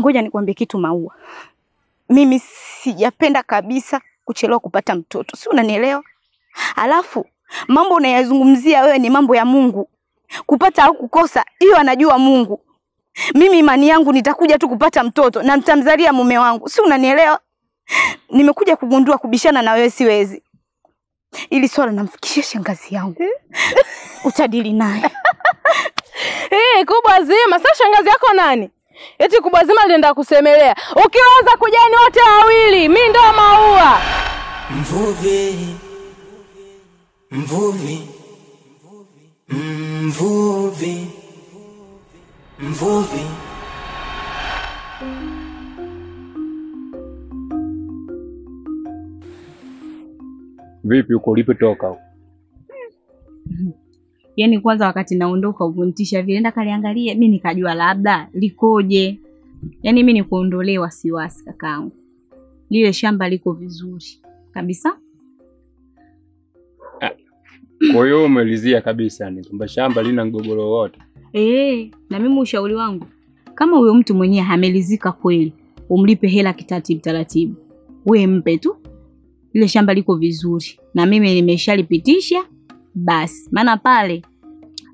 Ngoja nikwambie kitu Maua. Mimi sijapenda kabisa kuchelewa kupata mtoto. Si unanielewa? Alafu mambo unayazungumzia wewe ni mambo ya Mungu. Kupata au kukosa hiyo anajua Mungu. Mimi imani yangu nitakuja tu kupata mtoto na nitamzalia mume wangu. Si unanielewa? Nimekuja kugundua kubishana na wewe siwezi. Ili swala namfikishia shangazi yangu. Utadili naye. Kubwa zima. Sasa shangazi yako nani? Eti kubwa zima alienda kusemelea. Ukiweza kujani wote wawili, mimi ndo Maua. Mvuvi. Mvuvi. Mvuvi. Mvuvi. Vipi uko ulipotoka? Yaani kwanza wakati naondoka uvunitisha vile nenda kaliangalie mimi nikajua labda likoje. Yaani mimi nikuondolee wasiwasi kakaangu. Lile shamba liko vizuri kabisa. Kwa hiyo umelizia kabisa ni kwamba shamba lina mgogoro wote. Na mimi ushauri wangu kama huyo mtu mwenyewe hamelizika kweli, umlipe hela kitaratibu taratibu. Wewe mpe tu. Ile shamba liko vizuri na mimi nimeshalipitisha basi. Maana pale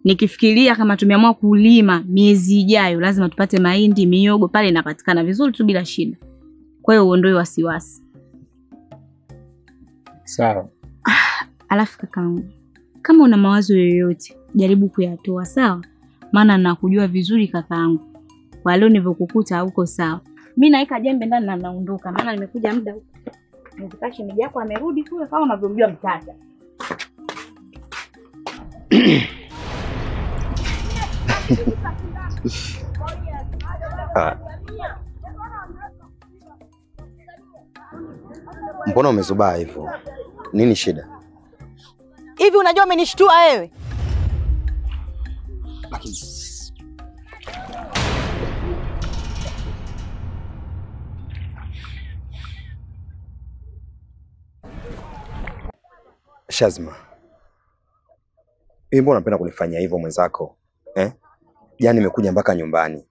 nikifikiria kama tumeamua kulima miezi ijayo lazima tupate mahindi, mihogo pale inapatikana vizuri tu bila shida. Kwa hiyo uondoe wasiwasi. Sawa. Alafu kakaangu, kama una mawazo yoyote jaribu kuyatoa, sawa? Maana nakujua vizuri kakaangu. Kwa leo nilivyokukuta huko sawa. Mimi naika jembe ndani na naondoka maana nimekuja muda huko. Nitakashi miji yako amerudi kule kama unavyomjua mtata. Mbona umezubaa hivyo? Nini shida? Hivi unajua umenishtua wewe? Lakini Shazma, mbona unapenda kunifanyia hivyo mwenzako? Jana nimekuja mpaka nyumbani.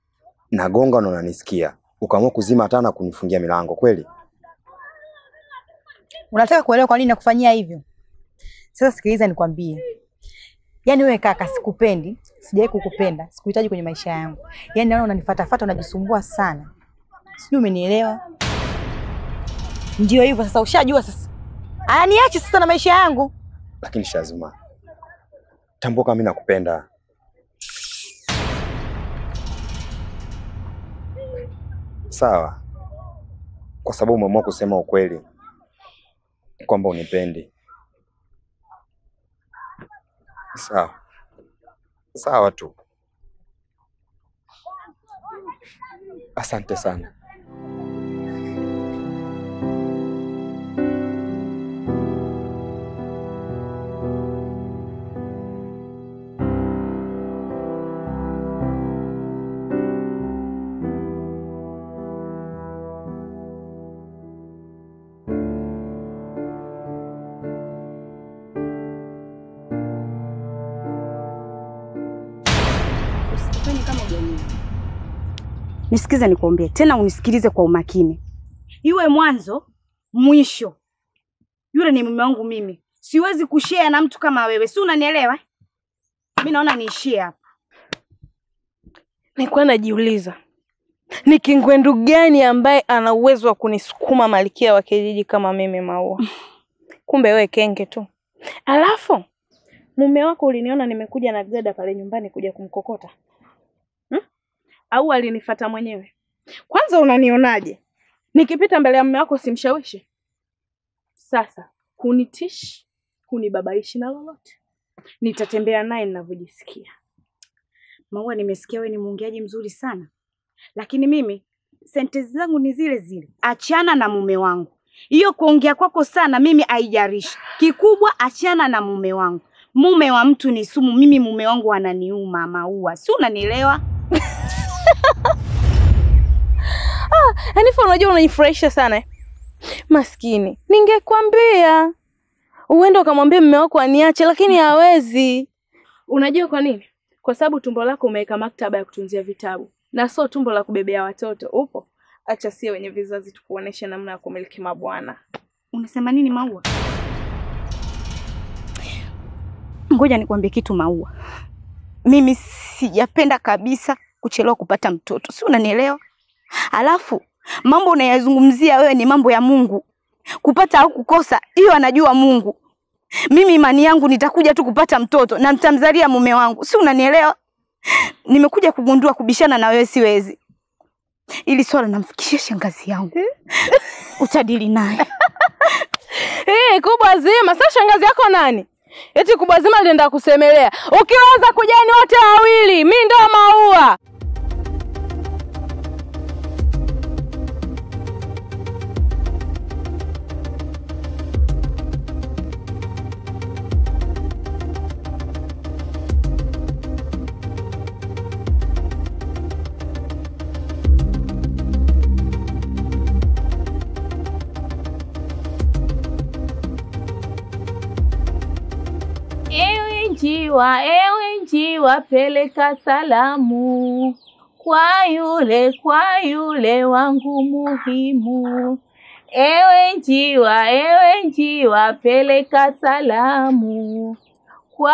Nagonga na unanisikia. Ukaamua kuzima taa na kunifungia milango kweli? Unataka kuelewa kwa nini nakufanyia hivyo? Sasa sikiliza nikwambie. Yaani wewe kaka sikupendi, sijawahi kukupenda, sikuhitaji kwenye maisha yangu. Yaani naona unanifuatafuata unajisumbua sana. Sijui umenielewa? Ndio hivyo sasa ushajua sasa. Niache sasa na maisha yangu. Lakini Shazma, tambua kama mimi nakupenda. Sawa. Kwa sababu umeamua kusema ukweli kwamba unipendi. Sawa. Sawa tu. Asante sana. Nisikize nikuambie, tena unisikilize kwa umakini. Iwe mwanzo, mwisho. Yule ni mume wangu mimi. Siwezi kushare na mtu kama wewe. Si unanielewa? Mimi naona niishie hapa. Nilikuwa najiuliza. Ni kingwendu gani ambaye ana uwezo wa kunisukuma malkia wa kijiji kama mimi Maua? Kumbe wewe kenge tu. Alafu mume wako uliniona nimekuja na Gada pale nyumbani kuja kumkokota. Au alinifuata mwenyewe? Kwanza unanionaje? Nikipita mbele ya mume wako simshawishi? Sasa kunitishi, kunibabaishi na lolote. Nitatembea naye ninavyojisikia. Maua, nimesikia wewe ni muongeaji mzuri sana. Lakini mimi sentensi zangu ni zile zile. Achana na mume wangu. Hiyo kuongea kwako sana mimi haijarishi. Kikubwa achana na mume wangu. Mume wa mtu ni sumu, mimi mume wangu ananiuma Maua. Si unanielewa? Hanifa, unajua unanifurahisha sana. Maskini. Ningekwambia uende ukamwambia mume wako aniache, lakini hawezi. Unajua kwa nini? Kwa sababu tumbo lako umeweka maktaba ya kutunzia vitabu. na sio tumbo la kubebea watoto. Upo? Acha sie wenye vizazi tukuoneshe namna ya kumiliki mabwana. Unasema nini Maua? Ngoja nikwambie kitu Maua. Mimi sijapenda kabisa kuchelewa kupata mtoto. Si unanielewa? Alafu mambo unayazungumzia wewe ni mambo ya Mungu. Kupata au kukosa, hiyo anajua Mungu. Mimi imani yangu nitakuja tu kupata mtoto na nitamzalia mume wangu. Si unanielewa? Nimekuja kugundua kubishana na wewe siwezi. Ili swala namfikishia shangazi yangu. Utadili naye. Kubwa zima. Sasa shangazi yako nani? Eti kubwa zima alienda kusemelea. Ukiweza kujani wote wawili, mimi ndo Maua. Ewe njiwa peleka salamu kwa yule wangu muhimu. Ewe njiwa peleka salamu kwa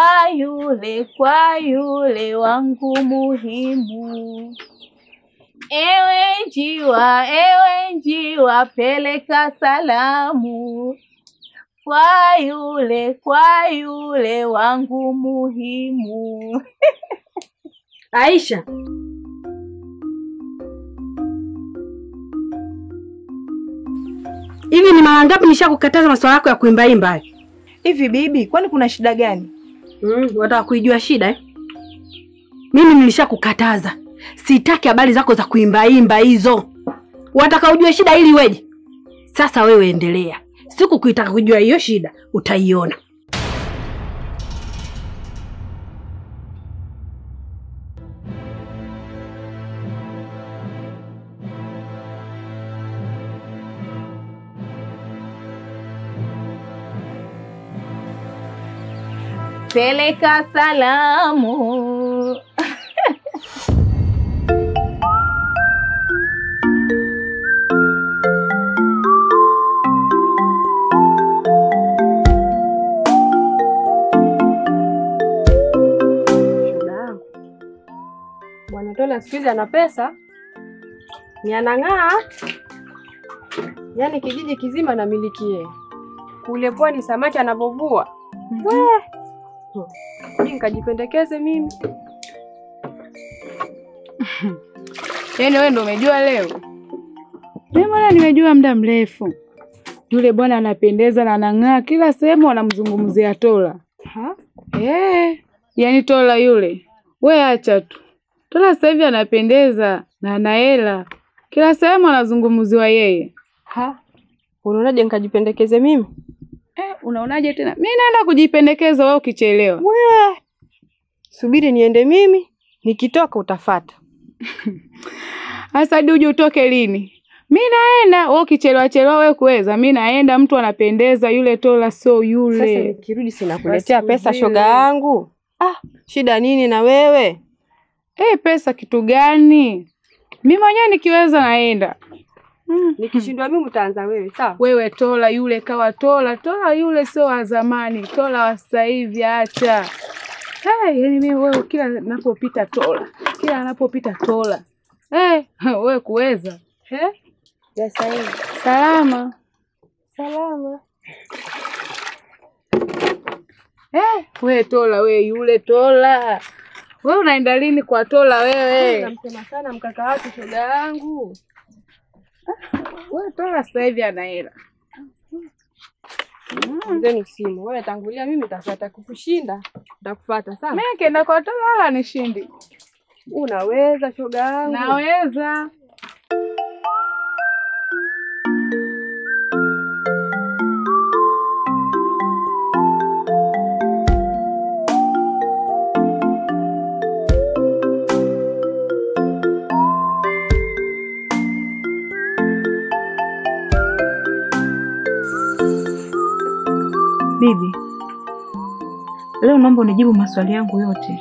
yule wangu muhimu. Ewe njiwa peleka salamu kwa yule wangu muhimu. Aisha. Hivi ni mara ngapi nishakukataza masuala yako ya kuimbaimba? Hivi bibi, kwani kuna shida gani? Wataka kuijua shida eh? Mimi nilishakukataza. Sitaki habari zako za kuimbaimba hizo. Wataka ujue shida ili weje? Sasa wewe endelea. Siku kuitaka kujua hiyo shida, utaiona. Peleka salamu. Bwana Tola siku hizi ana pesa. Ni anang'aa. Yaani kijiji kizima namilikie. Kule pwani samaki anavovua. Nikajipendekeze mimi. Yaani wewe ndio umejua leo? Mimi mbona nimejua muda mrefu. Yule bwana anapendeza na anang'aa, kila sehemu wanamzungumzia Tola. Yaani Tola yule. Wewe acha tu. Tola sasa hivi anapendeza na ana hela. Kila sehemu anazungumziwa yeye. Unaonaje nikajipendekeze mimi? Unaonaje tena? Mimi naenda kujipendekeza wewe ukichelewa. Subiri niende mimi, nikitoka utafuata. Sasa uje utoke lini? Mimi naenda, wewe ukichelewa wewe kuweza. Mimi naenda, mtu anapendeza, yule Tola sio yule. Sasa nikirudi sina kuletea pesa shoga yangu. Shida nini na wewe? Pesa kitu gani? Mimi mwenyewe nikiweza naenda. Nikishindwa mimi utaanza wewe, sawa? Wewe Tola yule kawa Tola yule sio wa zamani, Tola wa sasa hivi acha. Yaani mimi wewe kila ninapopita Tola. Wewe kuweza. Ya sahihi. Salama. Wewe Tola, wewe yule Tola. Wewe unaenda lini kwa Tola wewe? Namsema sana mkaka wako shoga yangu. Wewe Tola sasa hivi ana hela. Mzeni simu. Wewe tangulia, mimi nitafuata kukushinda. Nitakufuata sawa? Mimi nikaenda kwa Tola wala nishindi. Unaweza shoga yangu. Naweza. Bibi, leo naomba unijibu maswali yangu yote.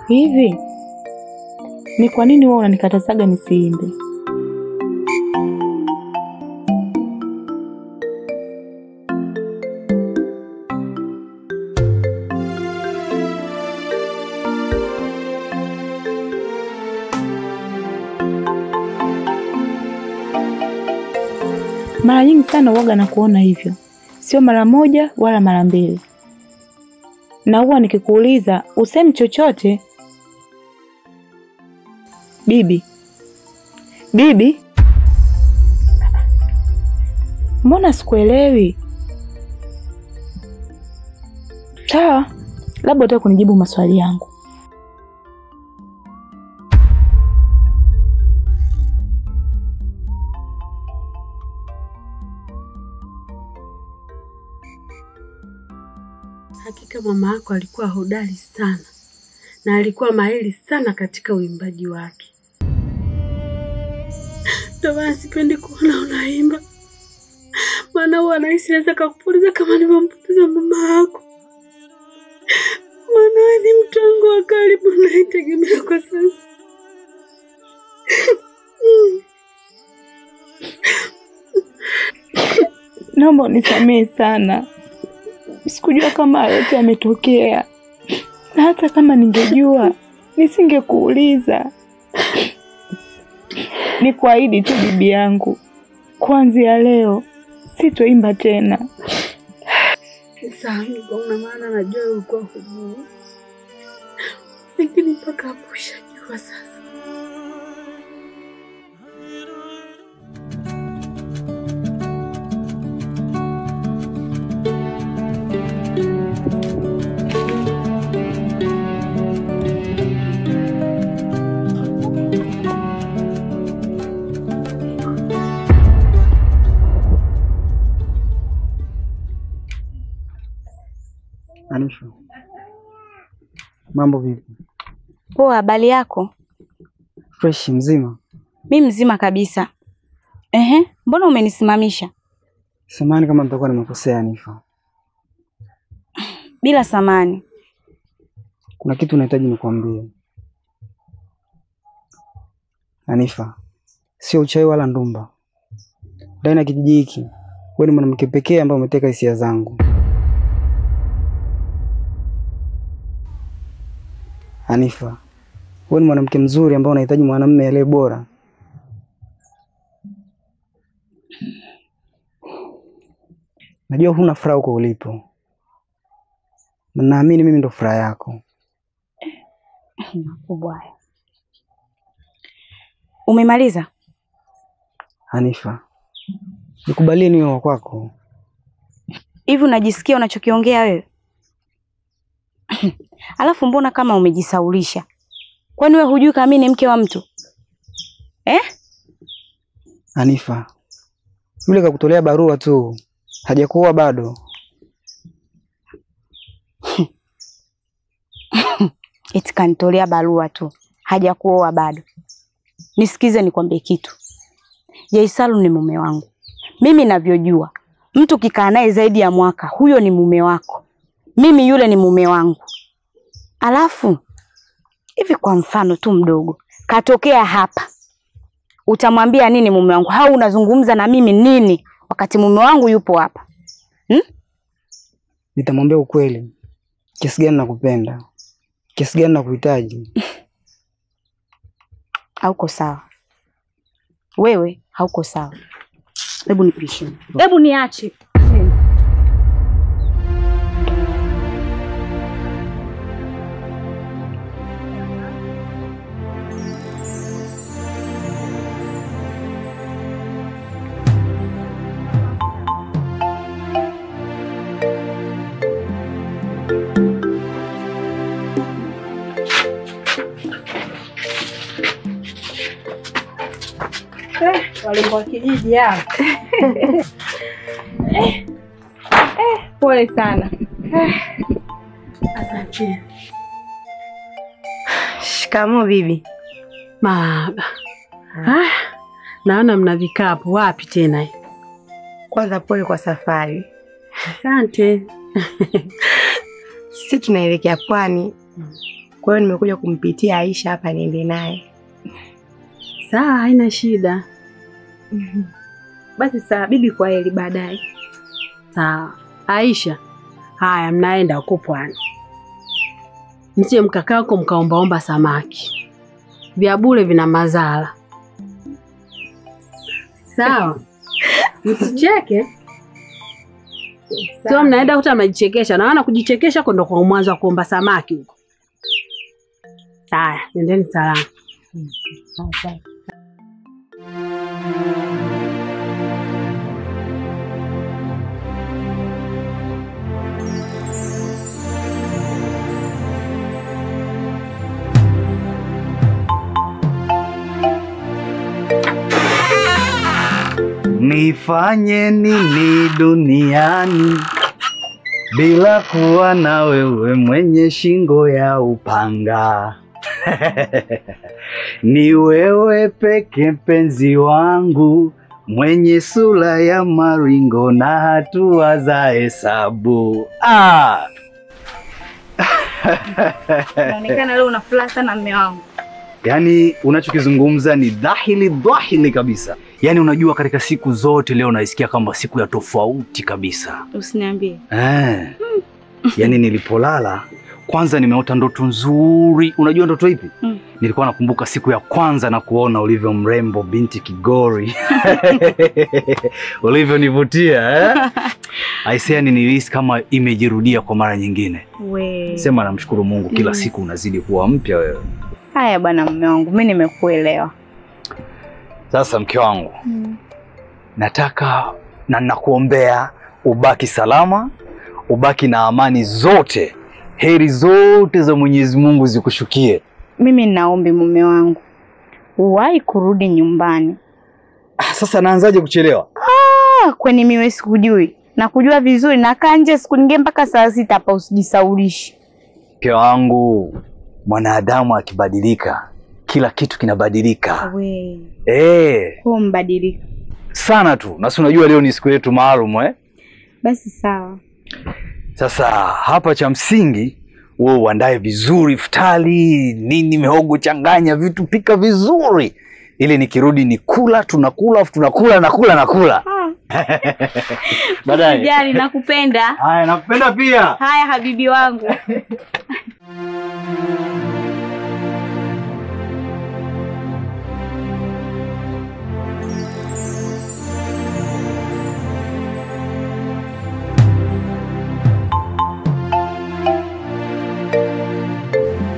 Hivi ni kwa nini wewe unanikatazaga nisiimbe? Mara nyingi sana uoga na kuona hivyo. Sio mara moja wala mara mbili. Na huwa nikikuuliza usemi chochote. Bibi. Bibi? Mbona sikuelewi? Sawa, labda utaka kunijibu maswali yangu. Hakika mama yako alikuwa hodari sana na alikuwa mahiri sana katika uimbaji wake. Ndio maana sipendi kuona unaimba. Maana huwa anahisi naweza kukupuliza kama nilivyompuliza mama yako. Maana wewe ni mtu wangu wa karibu naitegemea kwa sasa. Naomba unisamehe sana. Sikujua kama yote yametokea. Na hata kama ningejua, nisingekuuliza. Nikuahidi tu bibi yangu, kuanzia leo sitoimba tena. Sawa, kwa maana najua ulikuwa hujui. Lakini mpaka hapo ushajua sasa. Anisha. Mambo vipi? Poa, habari yako? Fresh mzima? Mimi mzima kabisa. Mbona umenisimamisha? Samahani kama nitakuwa nimekosea Anifa. Bila samani. Kuna kitu nahitaji nikwambie. Anifa, sio uchawi wala ndumba. Ndani ya kijiji hiki, wewe ni mwanamke pekee ambaye umeteka hisia zangu. Anifa, wewe ni mwanamke mzuri ambaye unahitaji mwanamume aliye bora. Najua huna furaha huko ulipo. Na naamini mimi ndo furaha yako. Kubwa. Umemaliza? Anifa, nikubalie niwe wa kwako. Hivi unajisikia unachokiongea wewe? Alafu mbona kama umejisaulisha? Kwani wewe hujui kama mimi ni mke wa mtu? Anifa, yule kakutolea barua tu. Hajakuoa bado. Eti kanitolea barua tu. Hajakuoa bado. Nisikize nikwambie kitu. Jaisalu ni mume wangu. Mimi navyojua, mtu kikaa naye zaidi ya mwaka, huyo ni mume wako. Mimi yule ni mume wangu. Alafu hivi kwa mfano tu mdogo, katokea hapa. Utamwambia nini mume wangu? Au unazungumza na mimi nini wakati mume wangu yupo hapa? Nitamwambia ukweli. Kiasi gani nakupenda. Kiasi gani nakuhitaji. Hauko sawa. Wewe hauko sawa. Hebu nipishe. Hebu niache. Walembo wa kijiji hao. Pole sana. Asante. Shikamoo bibi. Baba. Naona mna vikapu wapi tena? Kwanza pole kwa safari. Asante. Sisi tunaelekea pwani. Kwa hiyo nimekuja kumpitia Aisha hapa niende naye. Sawa, haina shida. Basi sawa bibi, kwa heri baadaye. Sawa. Aisha, haya mnaenda huko pwani. Msije mkakaa huko mkaombaomba samaki. Vya bure vina madhara. Sawa. Msicheke. Sio mnaenda huta mnajichekesha. Naona kujichekesha huko ndo kwa mwanzo wa kuomba samaki huko. Haya, nendeni salama. Nifanye nini duniani bila kuwa na wewe mwenye shingo ya upanga? Ni wewe peke mpenzi wangu, mwenye sura ya maringo na hatua za hesabu. Inaonekana leo una furaha sana mume wangu. Yaani unachokizungumza ni dhahili kabisa. Yaani unajua katika siku zote leo naisikia kama siku ya tofauti kabisa. Usiniambie. Yaani nilipolala kwanza nimeota ndoto nzuri. Unajua ndoto ipi? Nilikuwa nakumbuka siku ya kwanza na kuona ulivyo mrembo binti Kigori. Ulivyonivutia Aisea, nilihisi kama imejirudia kwa mara nyingine. Sema namshukuru Mungu, kila siku unazidi kuwa mpya wewe. Haya bwana mume wangu, mimi nimekuelewa. Sasa mke wangu, nataka na nakuombea ubaki salama, ubaki na amani zote. Heri zote za Mwenyezi Mungu zikushukie. Mimi naombi mume wangu uwahi kurudi nyumbani. Sasa naanzaje kuchelewa? Kwani mimi sikujui? Nakujua vizuri, nakaa nje siku nyingine mpaka saa 6 hapa, usijisaulishi. Mke wangu, mwanadamu akibadilika kila kitu kinabadilika. Kwa mbadilika sana tu. Na si unajua leo ni siku yetu maalum Basi sawa. Sasa hapa cha msingi wewe uandae vizuri iftari, nini mihogo, changanya vitu, pika vizuri. Ili nikirudi ni kula, tunakula nakula. Baadaye. Usijali, nakupenda. Haya, nakupenda pia. Haya habibi wangu.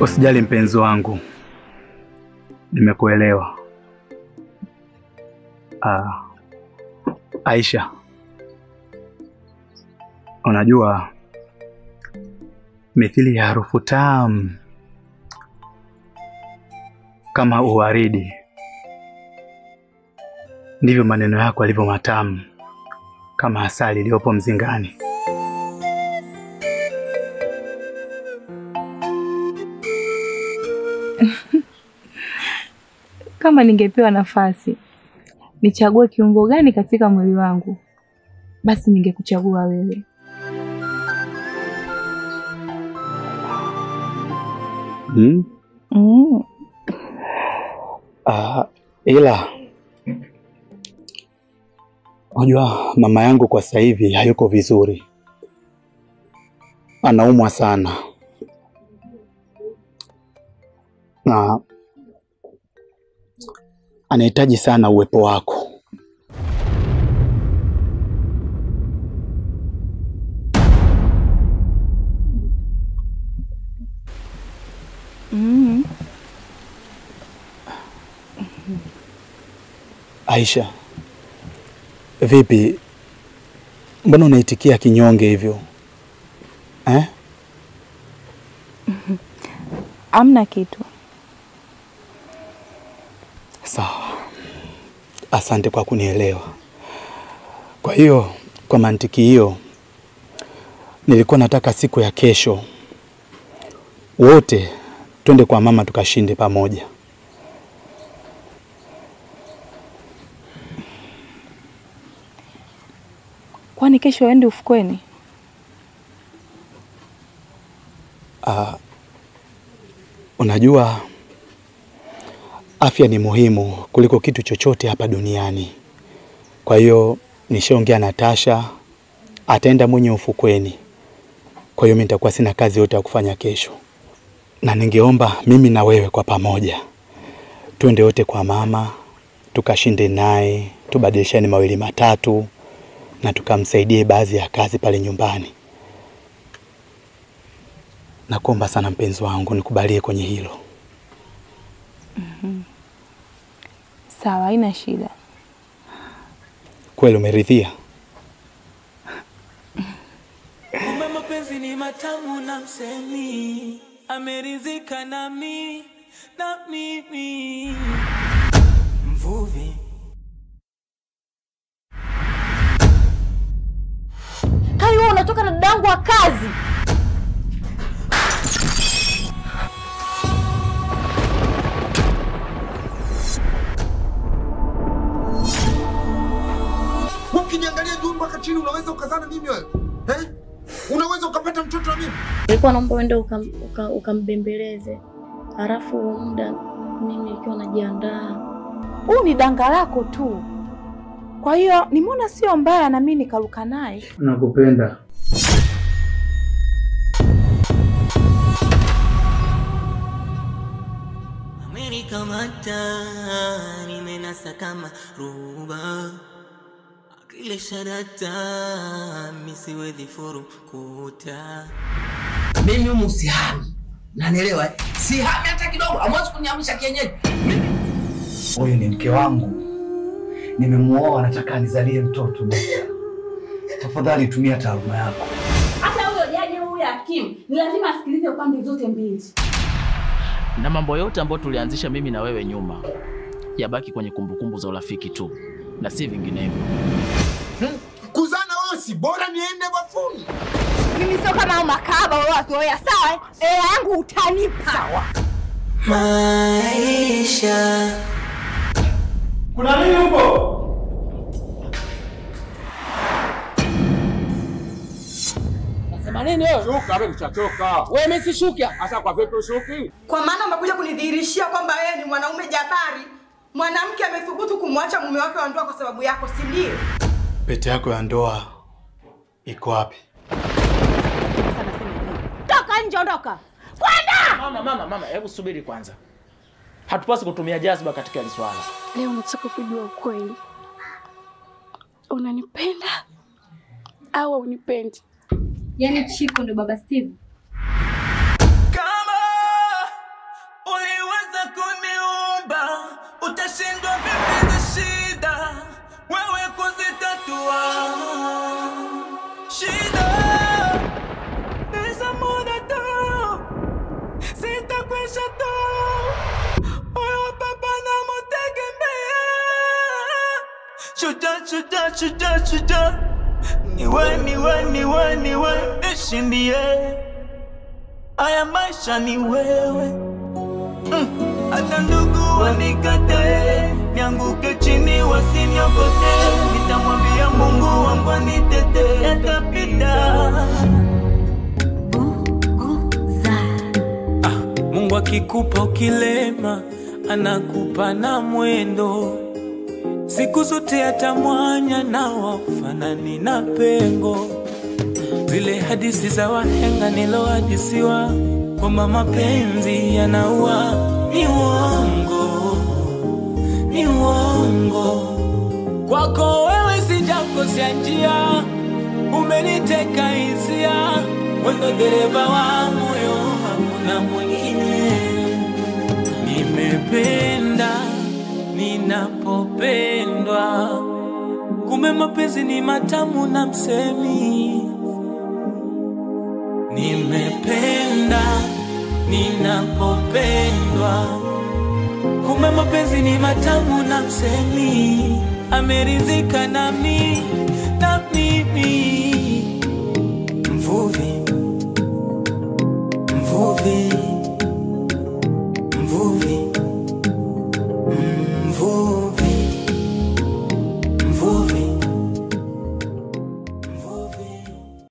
Usijali mpenzi wangu, nimekuelewa. Aisha, unajua mithili ya harufu tamu kama uwaridi, ndivyo maneno yako yalivyo matamu kama asali iliyopo mzingani. Kama ningepewa nafasi nichague kiungo gani katika mwili wangu, basi ningekuchagua wewe. Ila unajua mama yangu kwa sasa hivi hayuko vizuri, anaumwa sana na anahitaji sana uwepo wako. Aisha, vipi? Mbona unaitikia kinyonge hivyo? Amna kitu. Sawa. Asante kwa kunielewa. Kwa hiyo, kwa mantiki hiyo, nilikuwa nataka siku ya kesho wote twende kwa mama tukashinde pamoja. Kwani kesho uende ufukweni? Unajua afya ni muhimu kuliko kitu chochote hapa duniani. Kwa hiyo nishaongea na Tasha, ataenda mwenye ufukweni. Kwa hiyo mimi nitakuwa sina kazi yote ya kufanya kesho. Na ningeomba mimi na wewe kwa pamoja twende wote kwa mama, tukashinde naye, tubadilishane mawili matatu na tukamsaidie baadhi ya kazi pale nyumbani. Nakuomba sana mpenzi wangu, nikubalie kwenye hilo. Sawa, haina shida. Kweli umeridhia? Kumbe mapenzi ni matamu na msemi, ameridhika na mimi. Mvuvi. Kali wewe unatoka na dadangu wa kazi. Ukiniangalia juu mpaka chini unaweza ukazana mimi wewe? Unaweza ukapata mtoto wa mimi? Nilikuwa naomba uende ukambembeleze. Halafu muda mimi nikiwa najiandaa. Huu ni danga lako tu. Kwa hiyo nimeona sio mbaya na mimi nikaruka naye. Nakupenda. Amerika mata nimenasa kama ruba. Akile sharata misiwezi furukuta. Mimi musihami. Nanielewa? Sihami hata kidogo. Hamwezi kuniamsha kienyeji. Huyu ni mke wangu. Nimemuoa, nataka nizalie mtoto. Tafadhali tumia taaluma yako. Hata huyo jaji huyu hakimu ni lazima asikilize upande zote mbili. Na mambo yote ambayo tulianzisha mimi na wewe nyuma yabaki kwenye kumbukumbu za urafiki tu na si vinginevyo. Kuzana wewe si bora niende bafuni. Mimi sio kama makaba wao wewe, sawa? Yangu utanipa. Sawa. Maisha. Kuna nini huko? Nasema nini wewe? Shuka, wewe uchachoka. Wewe mimi sishuka. Hasa kwa vipi ushuki? Kwa maana umekuja kunidhihirishia kwamba yeye ni mwanaume jabari. Mwanamke amethubutu kumwacha mume wake wa ndoa kwa sababu yako, si ndio? Pete yako ya ndoa iko wapi? Toka nje, ondoka. Kwenda! Mama, hebu subiri kwanza. Hatupaswi kutumia jazba katika hili swala. Leo nataka kujua ukweli. Unanipenda au unipendi? Yaani Chiko ndo baba Steve. Kama uliweza kuniumba, utashindwa vipi hizi shida wewe kuzitatua? Shida ni muda tu, sitakwisha tu. Wewe baba na mutegemea. Shujaa. Niwe nishindie. Aya maisha ni wewe. Hata ndugu wanikatae, nianguke chini wasiniokote. Nitamwambia Mungu wangu anitete, yatapita. Mungu akikupa ukilema, anakupa na mwendo. Siku zote atamwanya na wafanani na pengo. Zile hadithi za wahenga nilohadisiwa kwamba mapenzi yanaua, ni uongo. Kwako wewe sijakosea njia, umeniteka hisia. Wewe dereva wa moyo, hakuna mwingine. Nimependa ninapopendwa, kumbe mapenzi ni matamu na msemi. Nimependa ninapopendwa, kumbe mapenzi ni matamu na msemi. Ameridhika na mimi. Mvuvi